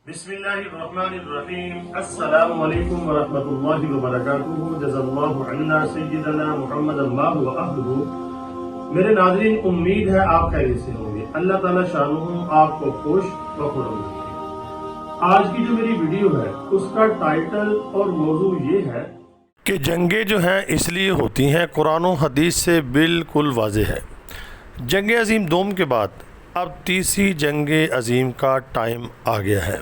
بسم اللہ الرحمن الرحیم السلام علیکم ورحمۃ اللہ وبرکاتہ جزا اللہ عنا سیدنا محمد اللہ و اہلہ۔ میرے ناظرین، امید ہے آپ خیریت سے ہوں گے۔ اللہ تعالیٰ شانہ آپ کو خوش و خرم رکھے۔ آج کی جو میری ویڈیو ہے اس کا ٹائٹل اور موضوع یہ ہے کہ جنگیں جو ہیں اس لیے ہوتی ہیں، قرآن و حدیث سے بالکل واضح ہے۔ جنگ عظیم دوم کے بعد اب تیسری جنگ عظیم کا ٹائم آ گیا ہے۔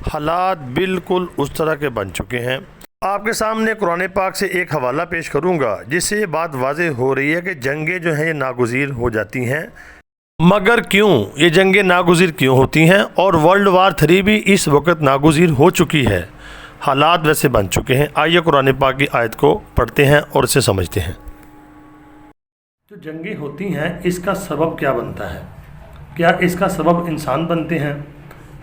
حالات بالکل اس طرح کے بن چکے ہیں۔ آپ کے سامنے قرآن پاک سے ایک حوالہ پیش کروں گا جس سے یہ بات واضح ہو رہی ہے کہ جنگیں جو ہیں یہ ناگزیر ہو جاتی ہیں۔ مگر کیوں یہ جنگیں ناگزیر کیوں ہوتی ہیں؟ اور ورلڈ وار 3 بھی اس وقت ناگزیر ہو چکی ہے، حالات ویسے بن چکے ہیں۔ آئیے قرآن پاک کی آیت کو پڑھتے ہیں اور اسے سمجھتے ہیں۔ جو جنگیں ہوتی ہیں اس کا سبب کیا بنتا ہے؟ کیا اس کا سبب انسان بنتے ہیں؟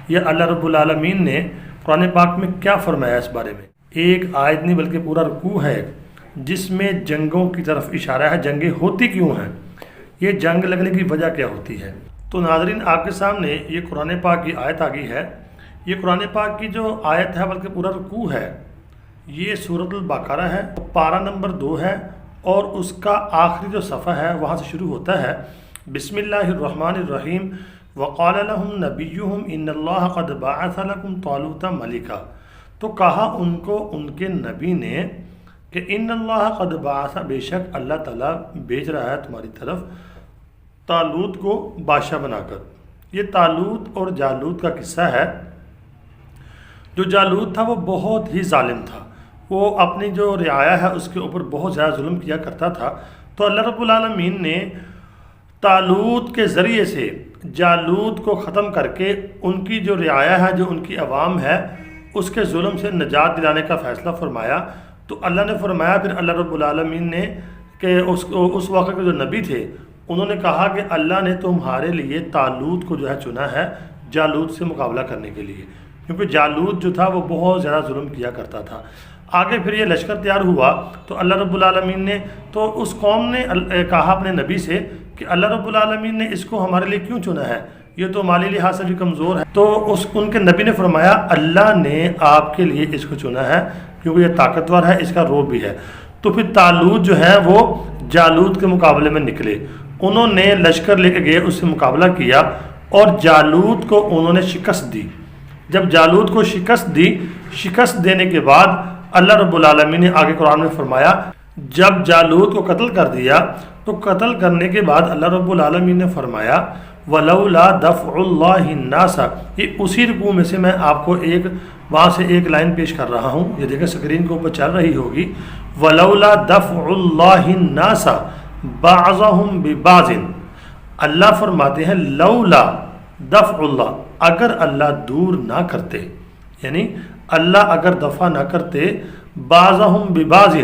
یا اللہ رب العالمین نے قرآن پاک میں کیا فرمایا اس بارے میں؟ ایک آیت نہیں بلکہ پورا رکوع ہے جس میں جنگوں کی طرف اشارہ ہے۔ جنگیں ہوتی کیوں ہیں؟ یہ جنگ لگنے کی وجہ کیا ہوتی ہے؟ تو ناظرین، آپ کے سامنے یہ قرآن پاک کی آیت آ گئی ہے۔ یہ قرآن پاک کی جو آیت ہے بلکہ پورا رکوع ہے، یہ سورۃ البقرہ ہے، پارہ نمبر 2 ہے اور اس کا آخری جو صفحہ ہے وہاں سے شروع ہوتا ہے۔ بسم اللہ الرحمن الرحیم وقال لهم نبیہم ان اللہ قد بعث لکم طالوت ملکا۔ تو کہا ان کو ان کے نبی نے کہ ان اللہ قد بعث، بے شک اللہ تعالیٰ بھیج رہا ہے تمہاری طرف طالوت کو بادشاہ بنا کر۔ یہ طالوت اور جالوت کا قصہ ہے۔ جو جالوت تھا وہ بہت ہی ظالم تھا، وہ اپنی جو رعایا ہے اس کے اوپر بہت زیادہ ظلم کیا کرتا تھا۔ تو اللہ رب العالمین نے طالوت کے ذریعے سے جالوت کو ختم کر کے ان کی جو رعایا ہے، جو ان کی عوام ہے، اس کے ظلم سے نجات دلانے کا فیصلہ فرمایا۔ تو اللہ نے فرمایا، پھر اللہ رب العالمین نے کہ اس وقت کے جو نبی تھے انہوں نے کہا کہ اللہ نے تمہارے لیے طالوت کو جو ہے چنا ہے جالوت سے مقابلہ کرنے کے لیے، کیونکہ جالوت جو تھا وہ بہت زیادہ ظلم کیا کرتا تھا۔ آگے پھر یہ لشکر تیار ہوا تو اللہ رب العالمین نے تو اس قوم نے کہا اپنے نبی سے کہ اللہ رب العالمین نے اس کو ہمارے لیے کیوں چنا ہے، یہ تو مالی لحاظ سے بھی کمزور ہے۔ تو ان کے نبی نے فرمایا اللہ نے آپ کے لیے اس کو چنا ہے کیونکہ یہ طاقتور ہے، اس کا روب بھی ہے۔ تو پھر طالوت جو ہے وہ جالوت کے مقابلے میں نکلے، انہوں نے لشکر لے کے گئے، اس سے مقابلہ کیا اور جالوت کو انہوں نے شکست دی۔ جب جالوت کو شکست دی، شکست دینے کے بعد اللہ رب العالمین نے آگے قرآن میں فرمایا، جب جالوت کو قتل کر دیا تو قتل کرنے کے بعد اللہ رب العالمین نے فرمایا وَلَوْلَا دَفْعُ اللَّهِ النَّاسَ۔ یہ اسی رکوع میں سے میں آپ کو وہاں سے ایک لائن پیش کر رہا ہوں، یہ دیکھیں سکرین کے اوپر چل رہی ہوگی۔ وَلَوْلَا دَفْعُ اللَّهِ النَّاسَ بَعْضَهُمْ بِبَعْضٍ۔ اللہ فرماتے ہیں لولا دفع اللہ، اگر اللہ دور نہ کرتے، یعنی اللہ اگر دفع نہ کرتے بعضهم ببعض،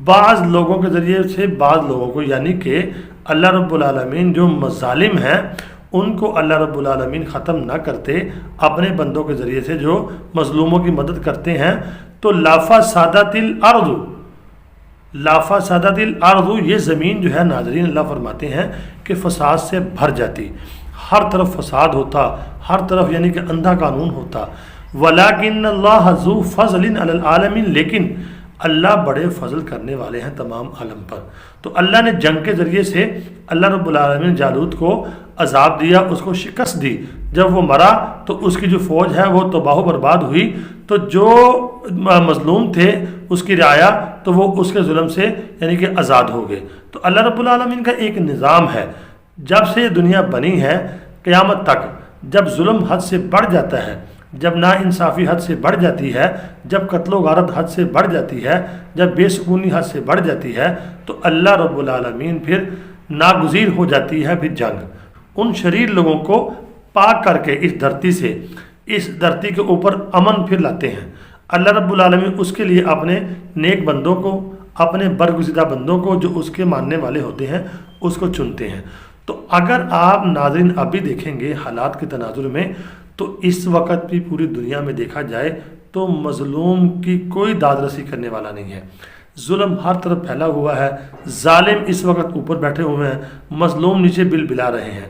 بعض لوگوں کے ذریعے سے بعض لوگوں کو، یعنی کہ اللہ رب العالمین جو مظالم ہیں ان کو اللہ رب العالمین ختم نہ کرتے، اپنے بندوں کے ذریعے سے جو مظلوموں کی مدد کرتے ہیں، تو لافسدت الارض، لافسدت الارض، یہ زمین جو ہے ناظرین اللہ فرماتے ہیں کہ فساد سے بھر جاتی، ہر طرف فساد ہوتا، ہر طرف یعنی کہ اندھا قانون ہوتا۔ وَلَكِنَّ اللَّهَ ذُو فَضْلٍ عَلَى الْعَالَمِينَ، لیکن اللہ بڑے فضل کرنے والے ہیں تمام عالم پر۔ تو اللہ نے جنگ کے ذریعے سے اللہ رب العالمین نے جالوت کو عذاب دیا، اس کو شکست دی۔ جب وہ مرا تو اس کی جو فوج ہے وہ تباہ و برباد ہوئی، تو جو مظلوم تھے اس کی رعایا تو وہ اس کے ظلم سے یعنی کہ آزاد ہو گئے۔ تو اللہ رب العالمین کا ایک نظام ہے، جب سے دنیا بنی ہے قیامت تک، جب ظلم حد سے بڑھ جاتا ہے، جب نا انصافی حد سے بڑھ جاتی ہے، جب قتل و غارت حد سے بڑھ جاتی ہے، جب بے سکونی حد سے بڑھ جاتی ہے، تو اللہ رب العالمین پھر ناگزیر ہو جاتی ہے پھر جنگ۔ ان شریر لوگوں کو پاک کر کے اس دھرتی سے، اس دھرتی کے اوپر امن پھر لاتے ہیں۔ اللہ رب العالمین اس کے لیے اپنے نیک بندوں کو، اپنے برگزیدہ بندوں کو جو اس کے ماننے والے ہوتے ہیں اس کو چنتے ہیں۔ تو اگر آپ ناظرین ابھی دیکھیں گے حالات کے تناظر میں، تو اس وقت بھی پوری دنیا میں دیکھا جائے تو مظلوم کی کوئی داد رسی کرنے والا نہیں ہے۔ ظلم ہر طرف پھیلا ہوا ہے، ظالم اس وقت اوپر بیٹھے ہوئے ہیں، مظلوم نیچے بل بلا رہے ہیں،